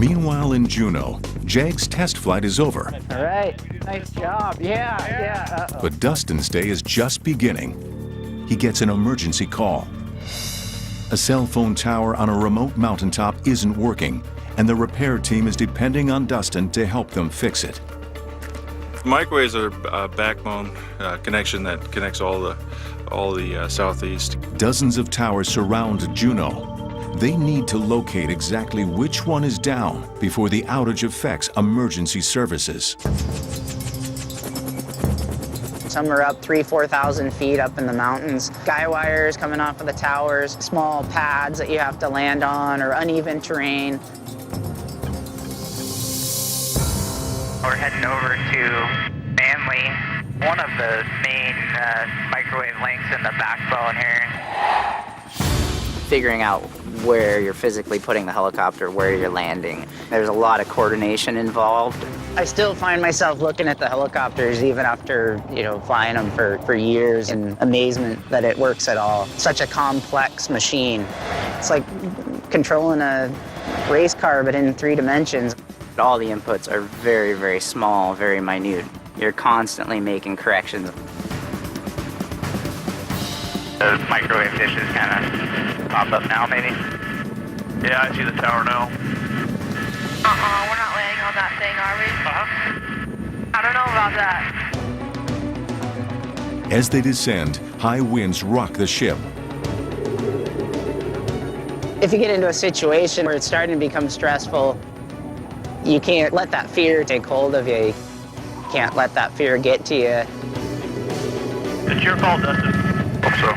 Meanwhile in Juneau, JAG's test flight is over. All right, nice job. Yeah. But Dustin's day is just beginning. He gets an emergency call. A cell phone tower on a remote mountaintop isn't working, and the repair team is depending on Dustin to help them fix it. Microwaves are a backbone connection that connects all the southeast. Dozens of towers surround Juneau. They need to locate exactly which one is down before the outage affects emergency services. Some are up 3,000–4,000 feet up in the mountains. Guy wires coming off of the towers, small pads that you have to land on, or uneven terrain. We're heading over to Manly, one of the main microwave links in the backbone here. Figuring out where you're physically putting the helicopter, where you're landing. There's a lot of coordination involved. I still find myself looking at the helicopters even after, flying them for years, in amazement that it works at all. Such a complex machine. It's like controlling a race car, but in 3 dimensions. All the inputs are very, very small, very minute. You're constantly making corrections. The microwave dishes kind of pop up now, maybe? Yeah, I see the tower now. We're not landing on that thing, are we? I don't know about that. As they descend, high winds rock the ship. If you get into a situation where it's starting to become stressful, you can't let that fear take hold of you. You can't let that fear get to you. It's your call, Dustin. Hope so.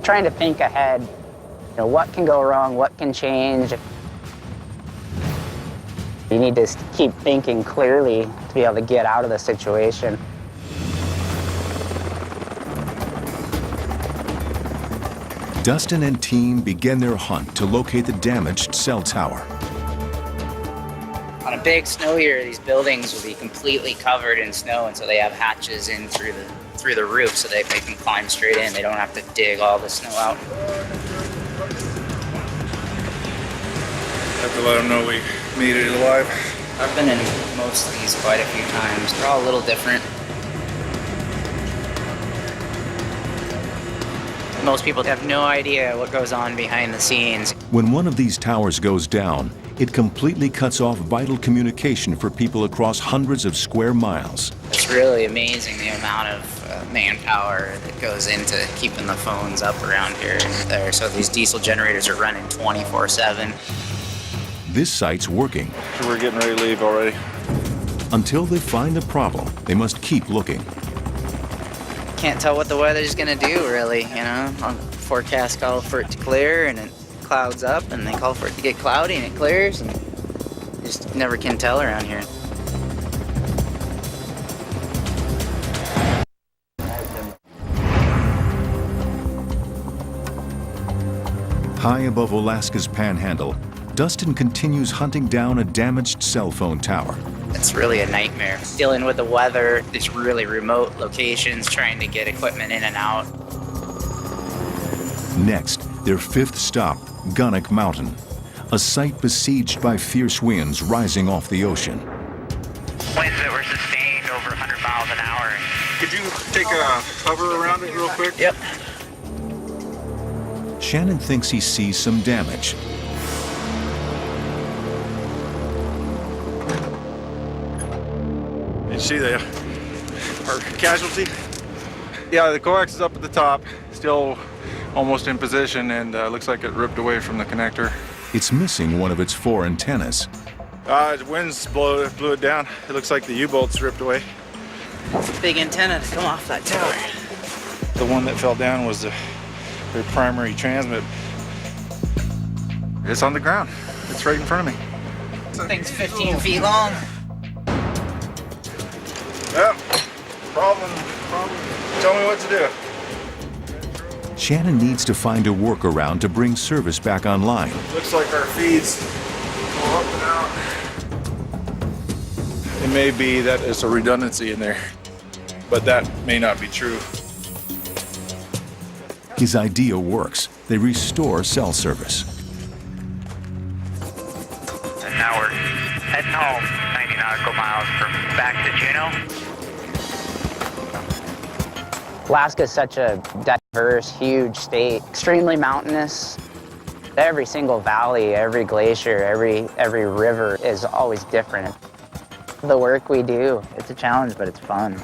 Trying to think ahead, what can go wrong, what can change. You need to keep thinking clearly to be able to get out of the situation. Dustin and team begin their hunt to locate the damaged cell tower. On a big snow year, these buildings will be completely covered in snow, and so they have hatches in through the roof so they can climb straight in. They don't have to dig all the snow out. Have to let them know we made it alive. I've been in most of these quite a few times. They're all a little different. Most people have no idea what goes on behind the scenes. When one of these towers goes down, it completely cuts off vital communication for people across hundreds of square miles. It's really amazing the amount of manpower that goes into keeping the phones up around here and there. So these diesel generators are running 24/7. This site's working. So we're getting ready to leave already. Until they find the problem, they must keep looking. Can't tell what the weather's gonna do, really, Forecasts call for it to clear, and it clouds up, and they call for it to get cloudy, and it clears, and you just never can tell around here. High above Alaska's panhandle, Dustin continues hunting down a damaged cell phone tower. It's really a nightmare. Dealing with the weather, these really remote locations, trying to get equipment in and out. Next, their 5th stop, Gunnock Mountain, a site besieged by fierce winds rising off the ocean. Winds that were sustained over 100 miles an hour. Could you take a hover around it real quick? Yep. Shannon thinks he sees some damage. You see our casualty? Yeah, the coax is up at the top, still almost in position, and looks like it ripped away from the connector. It's missing one of its 4 antennas. The winds blew it down. It looks like the U-bolt's ripped away. It's a big antenna to come off that tower. The one that fell down was the primary transmit. It's on the ground. It's right in front of me. This thing's 15 feet long. Yep. Problem. Tell me what to do. Shannon needs to find a workaround to bring service back online. Looks like our feeds go up and out. It may be that there's a redundancy in there, but that may not be true. His idea works. They restore cell service. And now we're heading home, 90 nautical miles from back to Juneau. Alaska is such a diverse, huge state, extremely mountainous. Every single valley, every glacier, every river is always different. The work we do, it's a challenge, but it's fun.